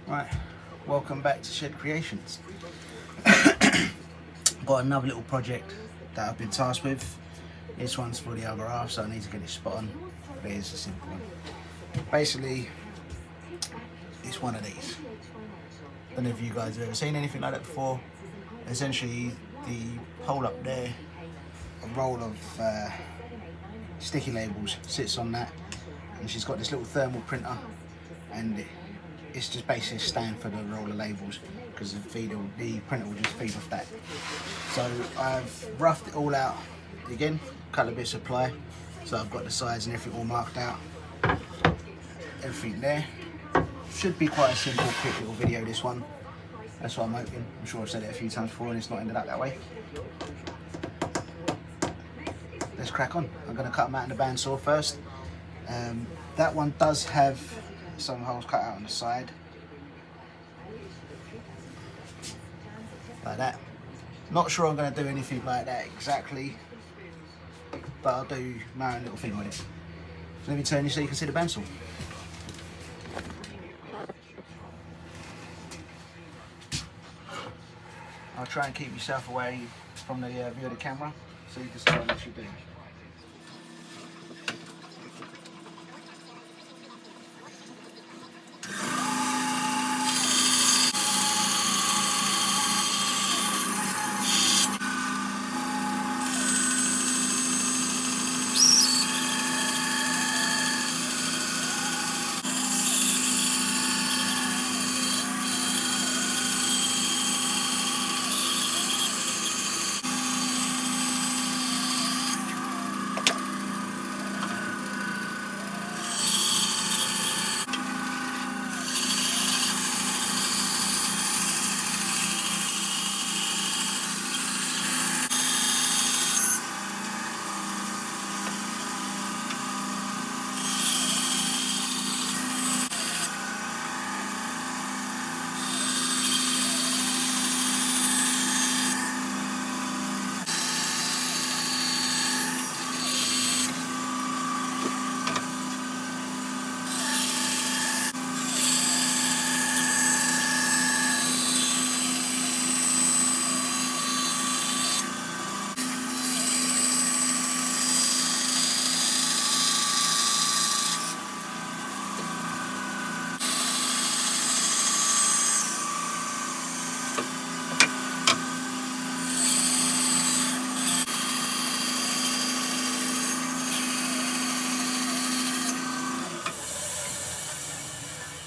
Right, welcome back to Shed Creations. Got another little project that I've been tasked with. This one's for the other half, so I need to get it spot on. But it's a simple one. Basically, it's one of these. I don't know if you guys have ever seen anything like that before. Essentially, the hole up there, a roll of sticky labels sits on that, and she's got this little thermal printer, and it's just basically a stand for the roll of labels because the printer will just feed off that. So I've roughed it all out again, cut a bit of ply, so I've got the sides and everything all marked out. Everything there. Should be quite a simple, quick little video, this one. That's what I'm hoping. I'm sure I've said it a few times before and it's not ended up that way. Let's crack on. I'm going to cut them out in the bandsaw first. That one does have some holes cut out on the side. Like that. Not sure I'm going to do anything like that exactly, but I'll do my own little thing with it. So let me turn you so you can see the bandsaw. I'll try and keep yourself away from the view of the camera so you can see what I'm actually doing.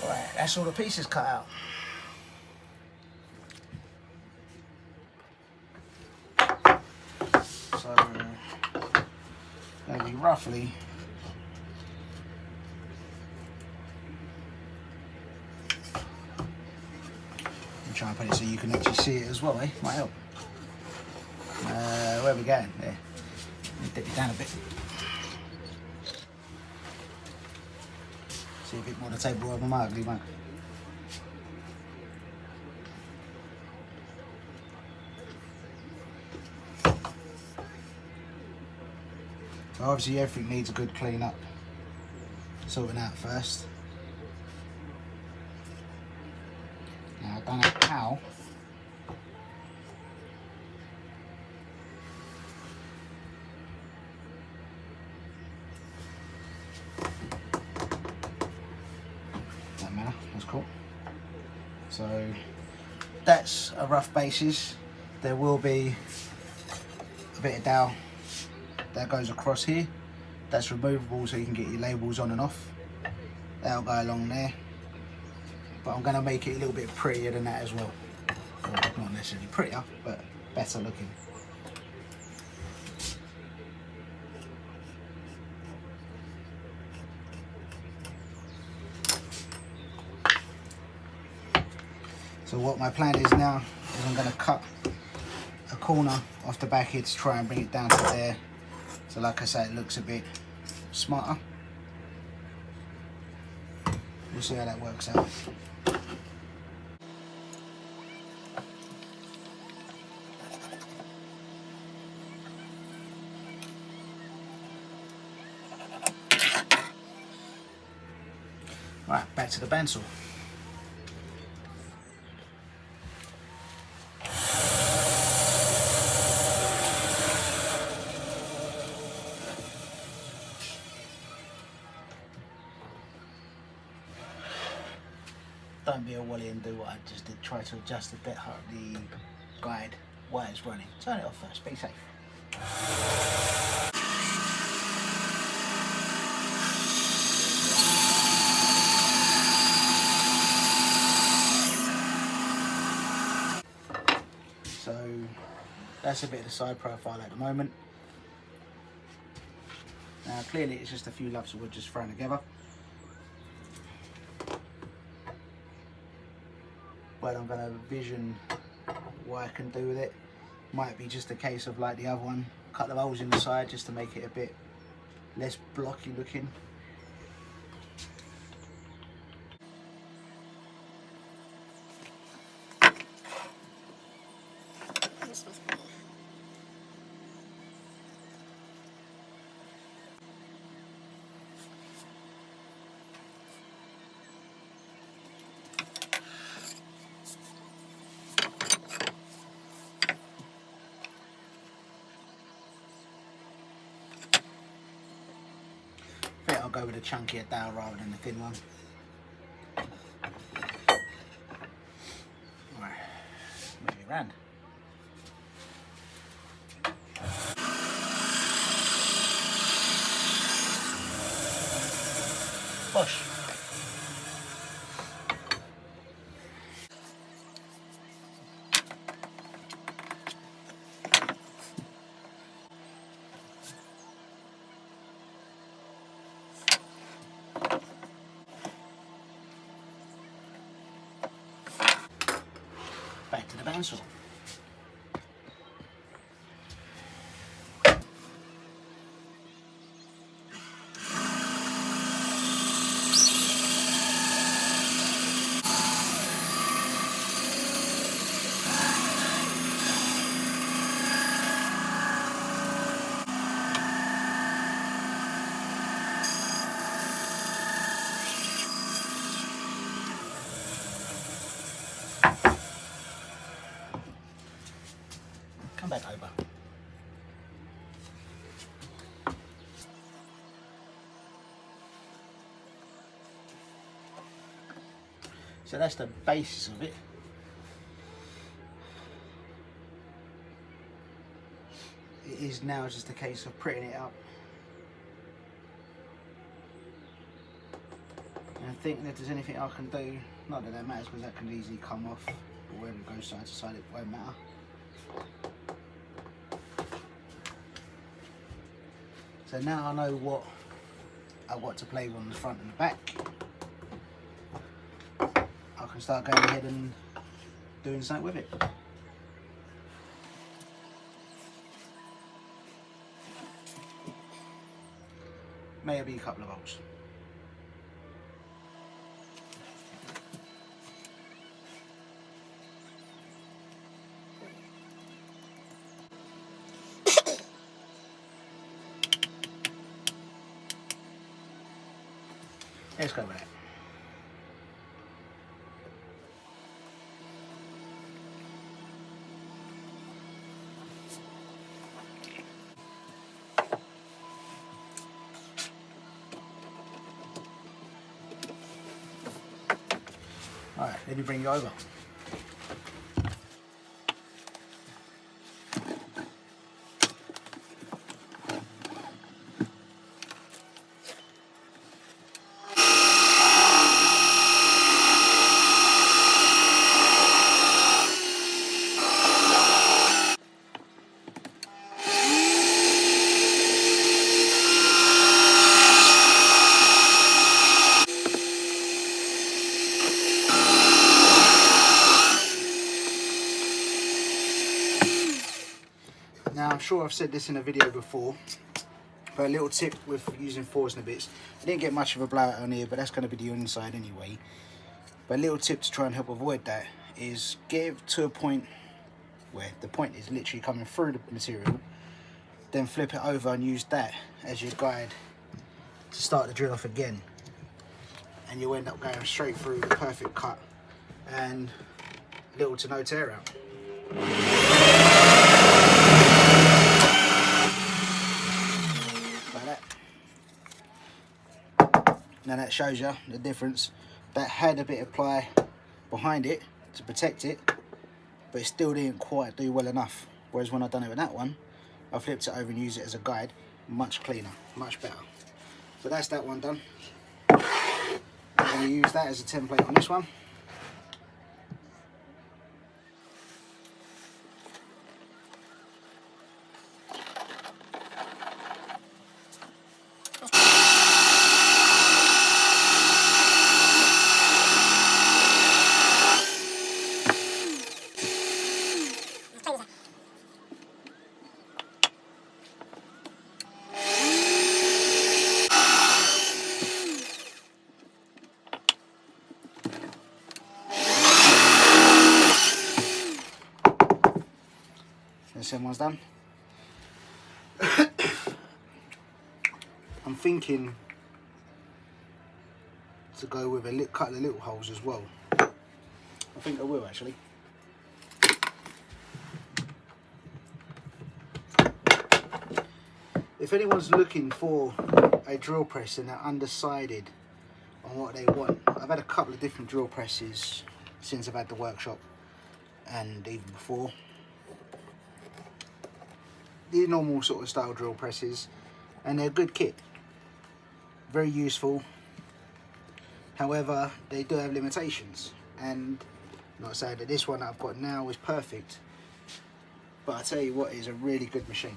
Alright, that's all the pieces cut out. So, maybe roughly I'm trying to put it so you can actually see it as well, eh? Might help. Where are we going? There. Let me dip it down a bit. See a bit more of the table over my ugly one. So obviously everything needs a good clean up, sorting out first. Now I don't know how. Doesn't matter, that's cool. So that's a rough basis. There will be a bit of dowel that goes across here. That's removable so you can get your labels on and off. That'll go along there. But I'm going to make it a little bit prettier than that as well. Well, not necessarily prettier, but better looking. So what my plan is now is I'm going to cut a corner off the back here to try and bring it down to there. So like I say, it looks a bit smarter. We'll see how that works out. Right, back to the bandsaw. don't be a wally and do what I just did. Try to adjust the guide while it's running. Turn it off first, be safe. So that's a bit of the side profile at the moment. Now clearly it's just a few lumps of wood just thrown together. But I'm going to vision what I can do with it. Might be just a case of like the other one, cut the holes in the side just to make it a bit less blocky looking. I think I'll go with a chunkier dowel rather than the thin one. Right, move it around. Bosh. Back to the bandsaw. Come back over. So that's the basis of it. It is now just a case of prettying it up. And I think that if there's anything I can do, not that that matters because that can easily come off, but wherever it goes side to side it won't matter. So now I know what I've got to play with on the front and the back. I can start going ahead and doing something with it. Maybe a couple of bolts. Let's go with that. Alright, let me bring you over. Now I'm sure I've said this in a video before, but a little tip with using Forstner bits. I didn't get much of a blowout on here, but that's going to be the inside anyway. But a little tip to try and help avoid that is get it to a point where the point is literally coming through the material, then flip it over and use that as your guide to start the drill off again. And you'll end up going straight through the perfect cut and little to no tear out. Now that shows you the difference. That had a bit of ply behind it to protect it, but it still didn't quite do well enough. Whereas when I done it with that one, I flipped it over and used it as a guide, much cleaner, much better. So that's that one done. I'm going to use that as a template on this one. The same one's done. I'm thinking to go with a couple of little holes as well. I think I will actually. If anyone's looking for a drill press and they're undecided on what they want, I've had a couple of different drill presses since I've had the workshop and even before. The normal sort of style drill presses, and they're a good kit, very useful. However, they do have limitations, and I'm not saying that this one that I've got now is perfect, but I tell you what, it's a really good machine.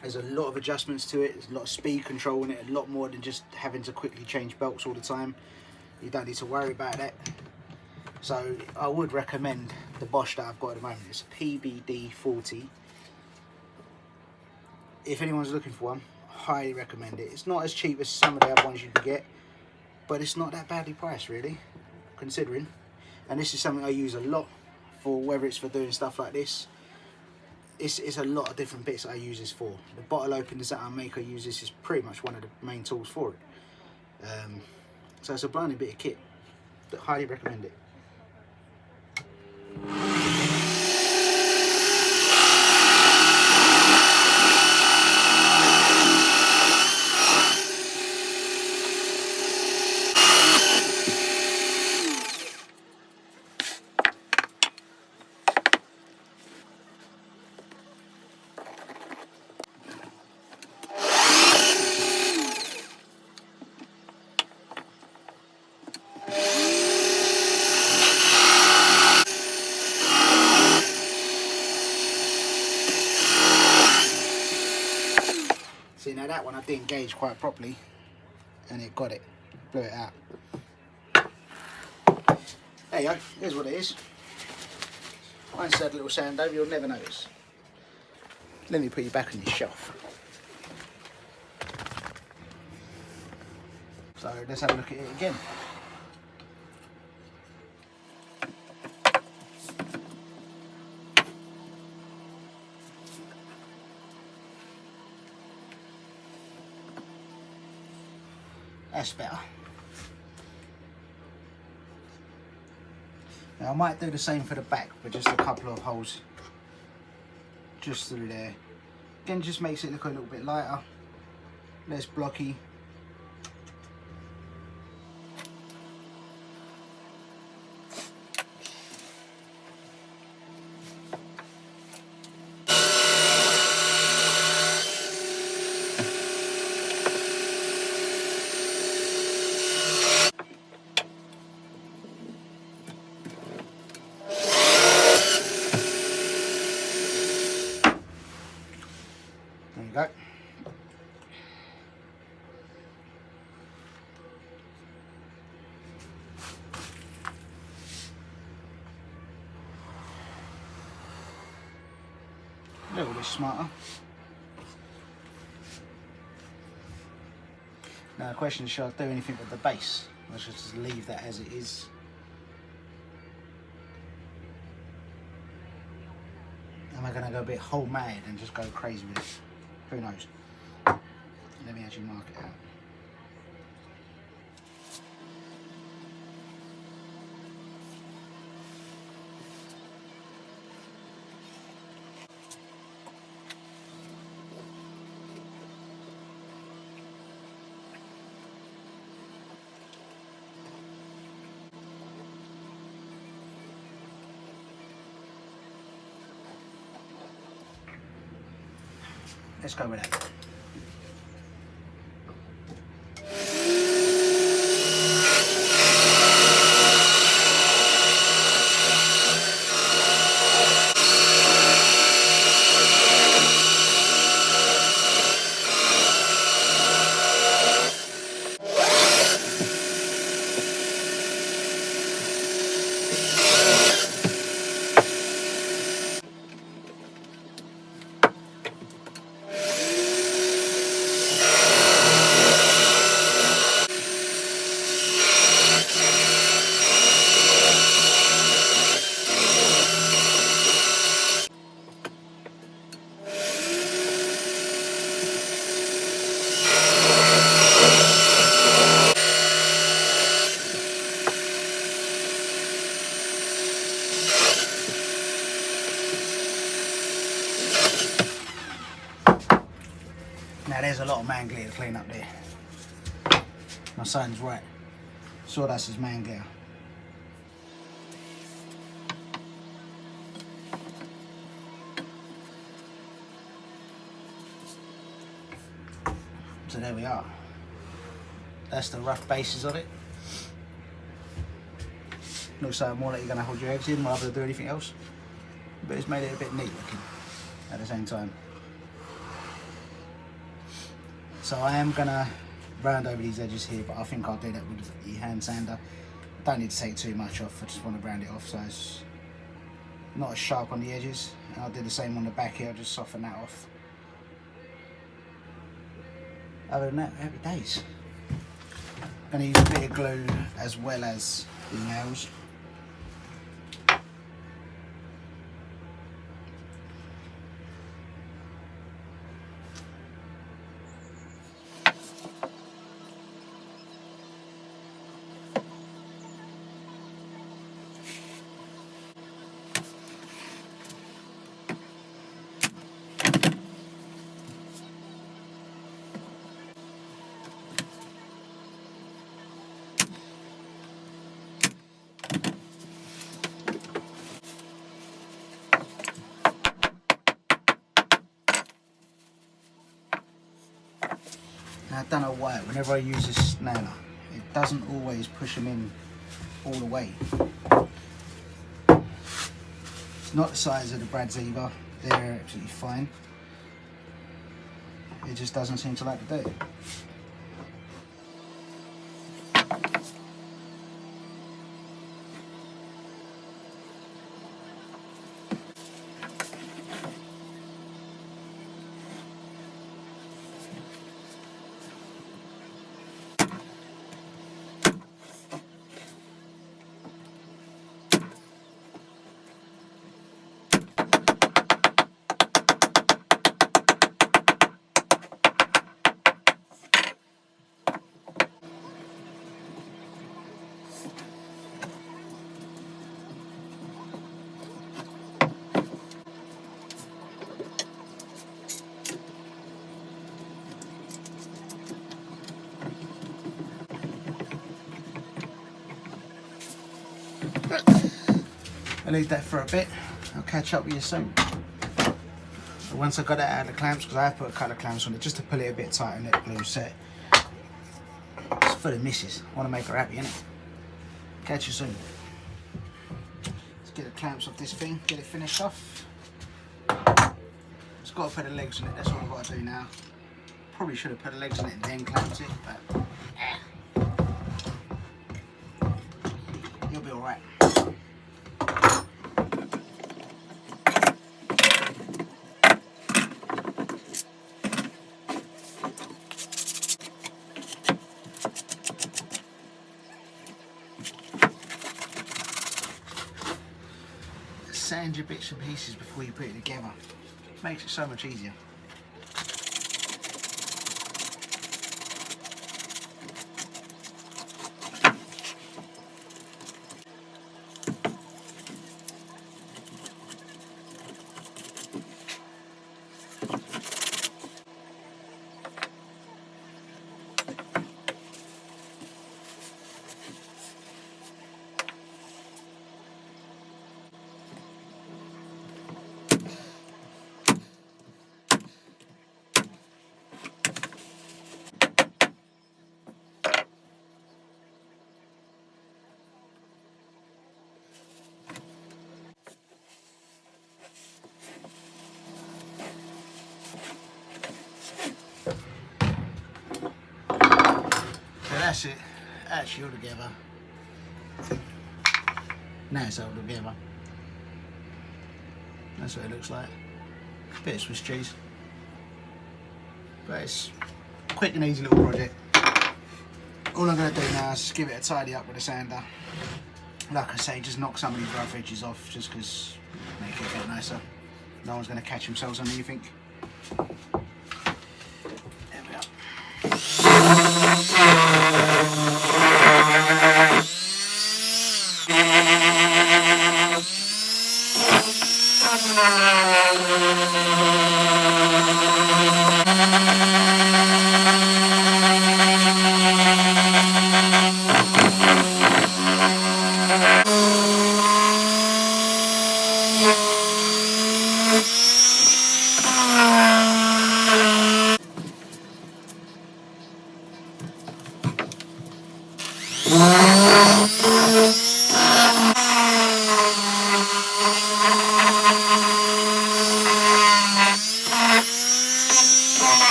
There's a lot of adjustments to it, there's a lot of speed control in it, a lot more than just having to quickly change belts all the time. You don't need to worry about that. So I would recommend the Bosch that I've got at the moment. It's a PBD 40. If anyone's looking for one, I highly recommend it. It's not as cheap as some of the other ones you can get, but it's not that badly priced really, considering. And this is something I use a lot for, whether it's for doing stuff like this. It's a lot of different bits I use this for. The bottle openers that I make, I use this as pretty much one of the main tools for it. So it's a blinding bit of kit. But highly recommend it. See, now that one I didn't gauge quite properly and it got it, blew it out. There you go, here's what it is. Once that little sand over, you'll never notice. Let me put you back on your shelf. So let's have a look at it again. That's better. Now I might do the same for the back, but just a couple of holes just through there. Again, just makes it look a little bit lighter, less blocky. There you go. A little bit smarter. Now the question is, should I do anything with the base? Or should I just leave that as it is? Am I going to go a bit whole mad and just go crazy with it? Who knows? Let me actually mark it out. let's go with that. Now there's a lot of man glare to clean up there. My son's right. Sawdust is man glare. So there we are. That's the rough basis of it. Looks like more like you're going to hold your eggs in rather than do anything else. But it's made it a bit neat looking at the same time. So I am going to round over these edges here, but I think I'll do that with the hand sander. Don't need to take too much off, I just want to round it off so it's not as sharp on the edges. And I'll do the same on the back here, I'll just soften that off. Other than that, happy days. I'm going to use a bit of glue as well as the nails. Now I don't know why, whenever I use this nailer, it doesn't always push them in all the way. It's not the size of the Brads either, they're absolutely fine. It just doesn't seem to like to do it. I'll leave that for a bit. I'll catch up with you soon. Once I got that out of the clamps, because I have put a couple of clamps on it just to pull it a bit tight and let the glue set. It's for the missus. I want to make her happy, innit? Catch you soon. Let's get the clamps off this thing, get it finished off. It's got to put the legs on it, that's what I've got to do now. Probably should have put the legs on it and then clamped it, but you'll be alright. Sand your bits and pieces before you put it together. It makes it so much easier. that's it. Actually all together. Now it's all together. That's what it looks like. Bit of Swiss cheese. But it's a quick and easy little project. All I'm going to do now is give it a tidy up with a sander. Like I say, just knock some of these rough edges off just because make it a bit nicer. No one's going to catch themselves on anything. There we are.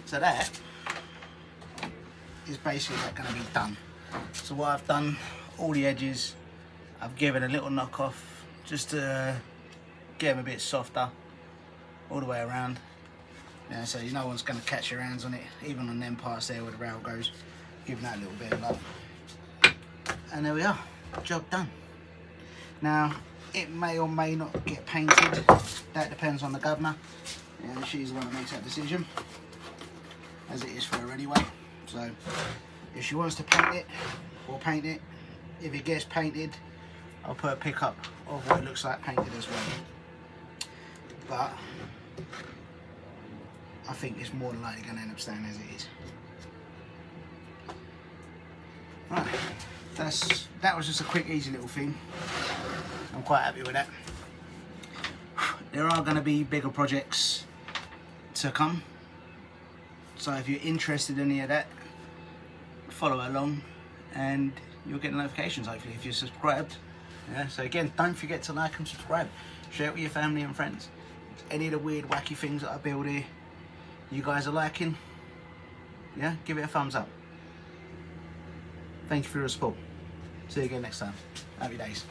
So that is basically going to be done. So what I've done, all the edges, I've given a little knock off just to get them a bit softer all the way around. Yeah, so no one's going to catch your hands on it, even on them parts there where the rail goes. Giving that a little bit of love. And there we are, job done. Now, it may or may not get painted. That depends on the governor. And she's the one that makes that decision, as it is for her anyway. So if she wants to paint it, we'll paint it. If it gets painted, I'll put a pickup of what it looks like painted as well. But I think it's more than likely going to end up staying as it is. Right, that was just a quick, easy little thing. I'm quite happy with that. There are going to be bigger projects to come. So if you're interested in any of that, follow along and you'll get notifications hopefully if you're subscribed. Yeah, so again, don't forget to like and subscribe. Share it with your family and friends. Any of the weird wacky things that I build here you guys are liking, yeah, give it a thumbs up. Thank you for your support. See you again next time. Happy days.